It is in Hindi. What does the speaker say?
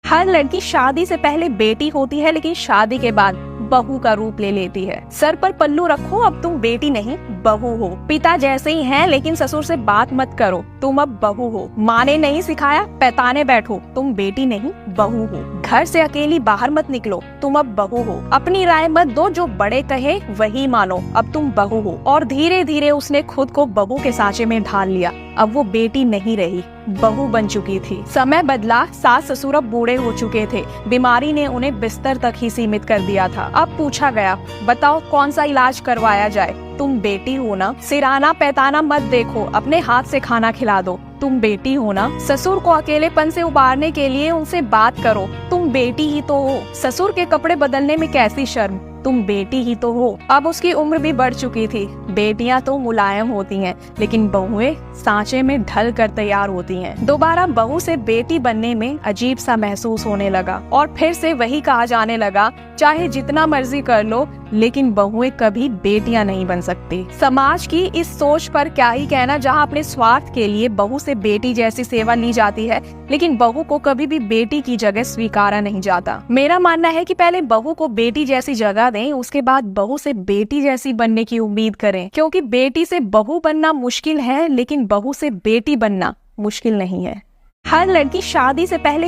हर लड़की शादी से पहले बेटी होती है, लेकिन शादी के बाद बहू का रूप ले लेती है। सर पर पल्लू रखो, अब तुम बेटी नहीं बहू हो। पिता जैसे ही हैं, लेकिन ससुर से बात मत करो, तुम अब बहू हो। माँ ने नहीं सिखाया पैताने बैठो, तुम बेटी नहीं बहू हो। घर से अकेली बाहर मत निकलो, तुम अब बहू हो। अपनी राय मत दो, जो बड़े कहे वही मानो, अब तुम बहू हो। और धीरे धीरे उसने खुद को बहू के सांचे में ढाल लिया। अब वो बेटी नहीं रही, बहू बन चुकी थी। समय बदला, सास ससुर अब बूढ़े हो चुके थे। बीमारी ने उन्हें बिस्तर तक ही सीमित कर दिया था। अब पूछा गया, बताओ कौन सा इलाज करवाया जाए? तुम बेटी हो ना? सिराना पैताना मत देखो, अपने हाथ से खाना खिला दो, तुम बेटी हो ना? ससुर को अकेलेपन से उबारने के लिए उनसे बात करो, तुम बेटी ही तो हो। ससुर के कपड़े बदलने में कैसी शर्म, तुम बेटी ही तो हो। अब उसकी उम्र भी बढ़ चुकी थी। बेटियां तो मुलायम होती हैं, लेकिन बहुएं सांचे में ढल कर तैयार होती हैं। दोबारा बहू से बेटी बनने में अजीब सा महसूस होने लगा और फिर से वही कहा जाने लगा, चाहे जितना मर्जी कर लो, लेकिन बहुएं कभी बेटियां नहीं बन सकती। समाज की इस सोच पर क्या ही कहना, जहां अपने स्वार्थ के लिए बहू से बेटी जैसी सेवा ली जाती है, लेकिन बहू को कभी भी बेटी की जगह स्वीकारा नहीं जाता। मेरा मानना है कि पहले बहू को बेटी जैसी जगह दें, उसके बाद बहू से बेटी जैसी बनने की उम्मीद करें, क्योंकि बेटी से बहू बनना मुश्किल है, लेकिन बहू से बेटी बनना मुश्किल नहीं है। हर लड़की शादी से पहले